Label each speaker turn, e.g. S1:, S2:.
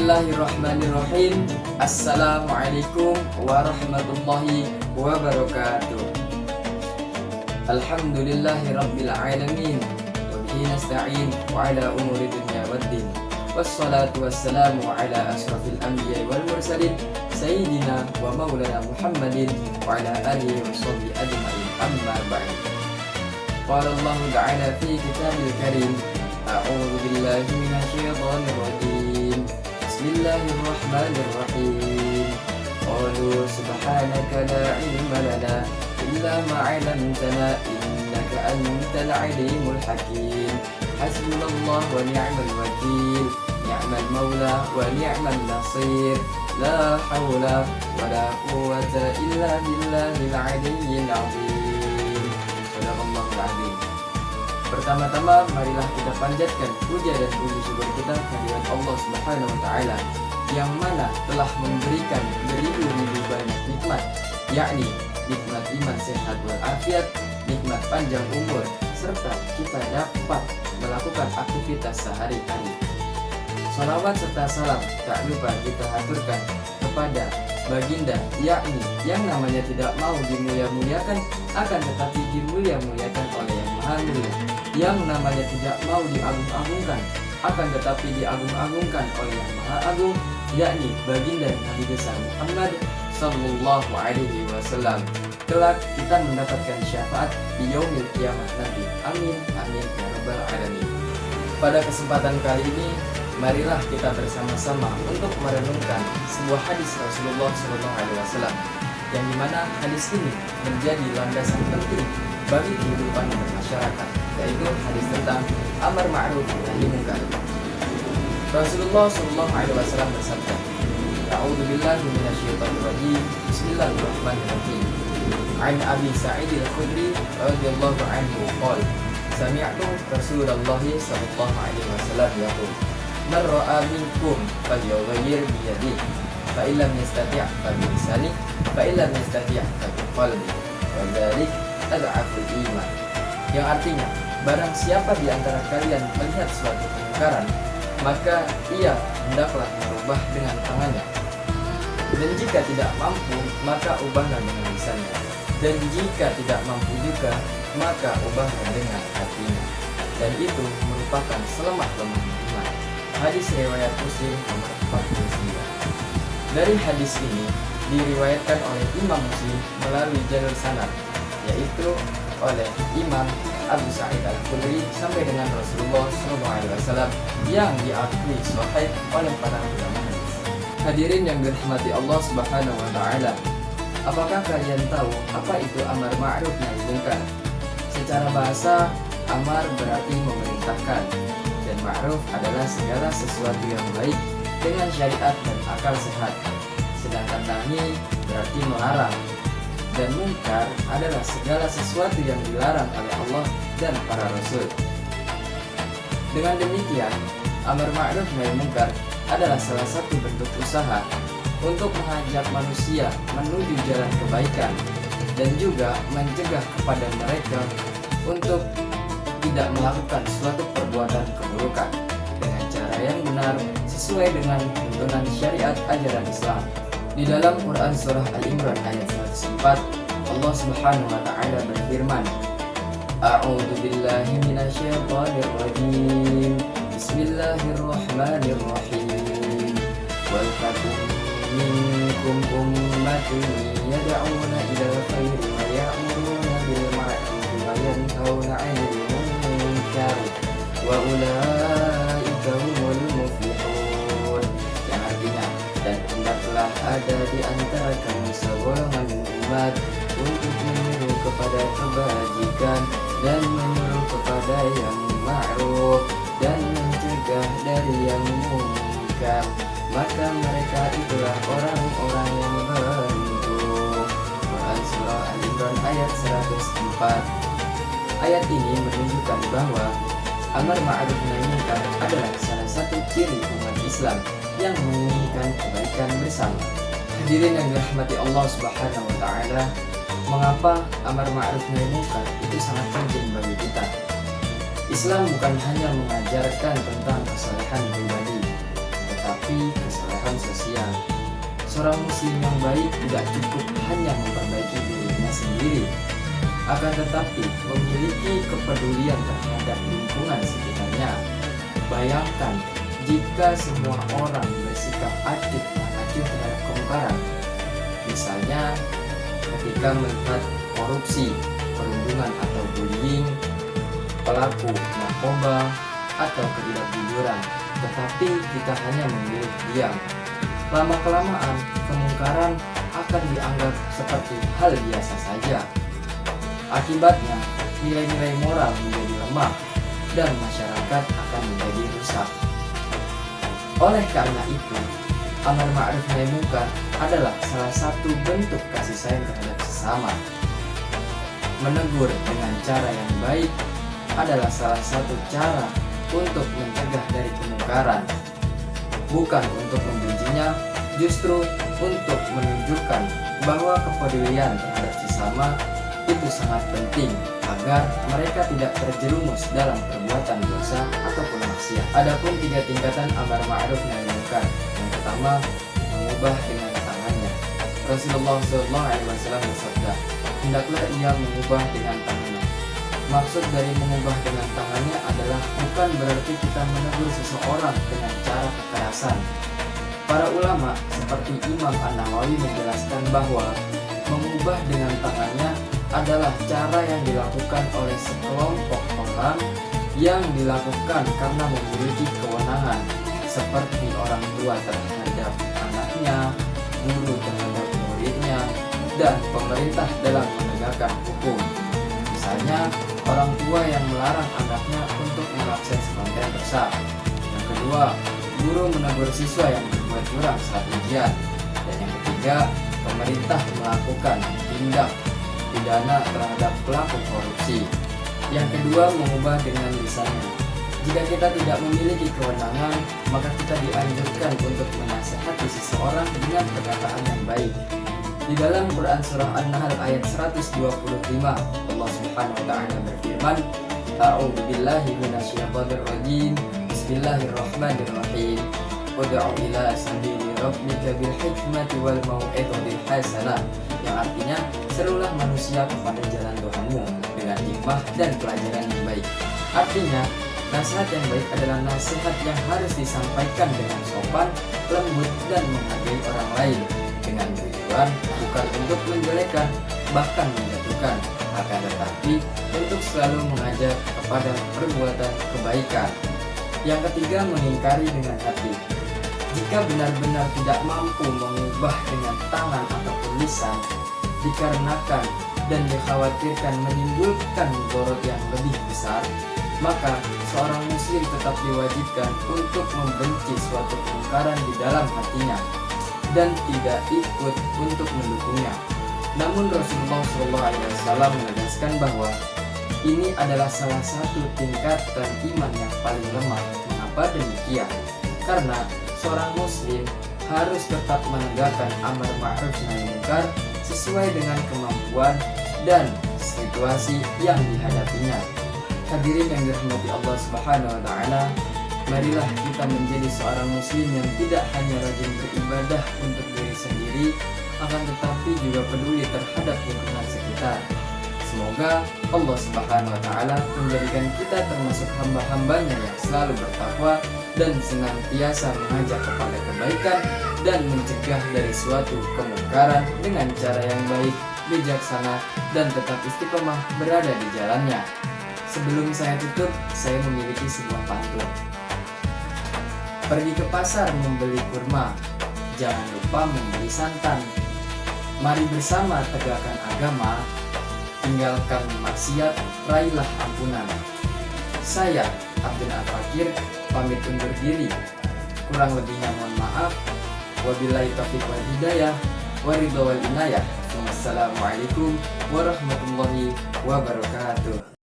S1: Bismillahirrahmanirrahim. Assalamualaikum warahmatullahi wabarakatuh. Alhamdulillahi rabbil alamin. Wa bihi nasta'in wa ala umuri dunya waddin. Wassalatu wassalamu ala asrafil anbiya wal mursalin Sayyidina wa maulana Muhammadin wa ala alihi wa sahbihi ajma'in. Amma ba'd. Qala Allah ta'ala fi kitabil karim. A'udzu billahi minasyaitonir rajim. Bismillahirrahmanirrahim. Qalu subhanaka la ilma lana illa ma 'allamtana innaka antal 'alimul hakim. Hasbunallahu wa ni'mal wakil. Ni'mal maula wa ni'mal nasir. La haula wa la quwwata illa billahil 'aliyyil 'azim. Shadaqallahul 'azim. Pertama-tama marilah kita panjatkan puja dan puji syukur kita kehadirat Allah Subhanahu wa taala yang mana telah memberikan beribu-ribu banyak nikmat, yakni nikmat iman sehat walafiat, nikmat panjang umur, serta kita dapat melakukan aktivitas sehari-hari. Salawat serta salam tak lupa kita aturkan kepada baginda, yakni yang namanya tidak mau dimulia-muliakan akan tetapi dimulia-muliakan oleh yang maha mulia, yang namanya tidak mau diagung-agungkan akan tetapi diagung-agungkan oleh yang maha agung, yakni baginda Nabi besar Muhammad sallallahu alaihi wasallam. Kelak kita mendapatkan syafaat di yaumil kiamah nanti. Amin amin ya rabbal alamin. Pada kesempatan kali ini marilah kita bersama-sama untuk merenungkan sebuah hadis Rasulullah SAW, yang dimana hadis ini menjadi landasan penting bagi kehidupan bermasyarakat, yaitu hadis tentang amar ma'ruf nahi munkar. Rasulullah SAW bersabda, A'udzu billahi minasyaitonir rajim. Bismillahirrahmanirrahim. An Abi Sa'id al-Khudri radhiyallahu anhu qala, sami'tu Rasulullah sallallahu alaihi wasallam yaqul, man ra'a minkum falyughayyir bi yadihi, fa illam yastati' fa bi lisanihi, fa illam yastati' fa bi qalbihi, wa dzalik ad'aful iman. Yang artinya, barang siapa di antara kalian melihat suatu kemungkaran, maka ia hendaklah merubah dengan tangannya. Dan jika tidak mampu, maka ubahlah dengan lisannya. Dan jika tidak mampu juga, maka ubahlah dengan hatinya. Dan itu merupakan selemah-lemah iman. Hadis riwayat Muslim nomor 49. Dari hadis ini diriwayatkan oleh Imam Muslim melalui jalur sanad, yaitu oleh Imam Abu Sa'id al-Khudri sampai dengan Rasulullah SAW yang diakui sahih oleh para ulama hadis. Hadirin yang dirahmati Allah Subhanahu wa taala, apakah kalian tahu apa itu amar ma'ruf nahi munkar? Secara bahasa, amar berarti memerintahkan, dan ma'ruf adalah segala sesuatu yang baik dengan syariat dan akal sehat. Sedangkan nahi berarti melarang, dan munkar adalah segala sesuatu yang dilarang oleh Allah dan para Rasul. Dengan demikian, amar ma'ruf nahi munkar adalah salah satu bentuk usaha untuk mengajak manusia menuju jalan kebaikan dan juga mencegah kepada mereka untuk tidak melakukan suatu perbuatan keburukan dengan cara yang benar sesuai dengan tuntunan syariat ajaran Islam. Di dalam Quran surah Al-Imran ayat 104, Allah Subhanahu wa taala berfirman, A'udzu billahi minasyaitonir rajim. Bismillahirrahmanirrahim. Wal takum minkum ummatun yad'una ilal khairi wa ya'muruna bil ma'ruf wa yanhauna 'anil munkar wa ulaika humul muflihun. Yang artinya, dan hendaklah ada di antara kamu segolongan umat untuk menyuruh kepada kebajikan dan menyuruh kepada yang ma'ruf dan mencegah dari yang munkar, maka mereka itulah orang-orang yang beruntung. Quran surah Al-Imran ayat 104. Ayat ini menunjukkan bahwa amar ma'ruf nahi munkar adalah salah satu ciri umat Islam yang menginginkan kebaikan bersama. Hadirin yang dirahmati Allah Subhanahu wa taala, mengapa amar ma'ruf nahi munkar itu sangat penting bagi kita? Islam bukan hanya mengajarkan tentang kesalehan pribadi, tetapi tetapi kesalahan sosial. Seorang muslim yang baik tidak cukup hanya memperbaiki dirinya sendiri, akan tetapi memiliki kepedulian terhadap lingkungan sekitarnya. Bayangkan jika semua orang bersikap aktif mengacu terhadap kemungkaran. Misalnya ketika melihat korupsi, perundungan atau bullying, pelaku narkoba atau ketidakjujuran, tetapi kita hanya memilih diam. Lama-kelamaan kemungkaran akan dianggap seperti hal biasa saja. Akibatnya nilai-nilai moral menjadi lemah dan masyarakat akan menjadi rusak. Oleh karena itu, amar ma'ruf nahi munkar adalah salah satu bentuk kasih sayang terhadap sesama. Menegur dengan cara yang baik adalah salah satu cara untuk mencegah dari kemungkaran, bukan untuk membencinya, justru untuk menunjukkan bahwa kepedulian terhadap sesama itu sangat penting agar mereka tidak terjerumus dalam perbuatan dosa ataupun maksiat. Adapun 3 tingkatan amar ma'ruf nahi munkar. Yang pertama, mengubah dengan tangannya. Rasulullah SAW bersabda, hendaklah ia mengubah dengan tangannya. Maksud dari mengubah dengan tangannya adalah bukan berarti kita menegur seseorang dengan cara kekerasan. Para ulama seperti Imam An-Nawawi menjelaskan bahwa mengubah dengan tangannya adalah cara yang dilakukan oleh sekelompok orang yang dilakukan karena memiliki kewenangan, seperti orang tua terhadap anaknya, guru terhadap muridnya, dan pemerintah dalam menegakkan hukum. Misalnya, orang tua yang melarang anaknya untuk mengakses konten rusak. Yang kedua, guru menegur siswa yang berbuat curang saat ujian. Dan yang ketiga, pemerintah melakukan tindak pidana terhadap pelaku korupsi. Yang kedua, mengubah dengan lisannya. Jika kita tidak memiliki kewenangan, maka kita dianjurkan untuk menasihati seseorang dengan perkataan yang baik. Di dalam Quran surah An-Nahl ayat 125, Allah Subhanahu wa taala berfirman, A'udzu billahi minasyaitonir rajim. Bismillahirrahmanirrahim. Ud'u ila sabili rabbika bil hikmati wal mau'izatil hasanah. Yang artinya, serulah manusia kepada jalan Tuhanmu dengan hikmah dan pelajaran yang baik. Artinya, nasihat yang baik adalah nasihat yang harus disampaikan dengan sopan, lembut, dan menghargai orang lain, dengan tujuan bukan untuk menjelekkan, bahkan menjatuhkan, akan tetapi untuk selalu mengajak kepada perbuatan kebaikan. Yang ketiga, mengingkari dengan hati. Jika benar-benar tidak mampu mengubah dengan tangan ataupun lisan, dikarenakan dan dikhawatirkan menimbulkan mudarat yang lebih besar, maka seorang muslim tetap diwajibkan untuk membenci suatu kemungkaran di dalam hatinya dan tidak ikut untuk mendukungnya. Namun Rasulullah SAW menegaskan bahwa ini adalah salah satu tingkatan iman yang paling lemah. Mengapa demikian? Karena seorang muslim harus tetap menegakkan amar ma'ruf nahi munkar sesuai dengan kemampuan dan situasi yang dihadapinya. Hadirin yang dirahmati Allah Subhanahu wa taala, marilah kita menjadi seorang muslim yang tidak hanya rajin beribadah untuk diri sendiri, akan tetapi juga peduli terhadap lingkungan sekitar. Semoga Allah Subhanahu wa taala menjadikan kita termasuk hamba-hambanya yang selalu bertakwa dan senantiasa mengajak kepada kebaikan dan mencegah dari suatu kemungkaran dengan cara yang baik, bijaksana, dan tetap istiqomah berada di jalannya. Sebelum saya tutup, saya memiliki sebuah pantun. Pergi ke pasar membeli kurma, jangan lupa membeli santan. Mari bersama tegakkan agama, tinggalkan maksiat, raihlah ampunan. Saya, Abdul Al-Fakir, pamit undur diri. Kurang lebihnya mohon maaf. Wabillahi taufiq wal hidayah, waridho wal inayah. Wassalamualaikum warahmatullahi wabarakatuh.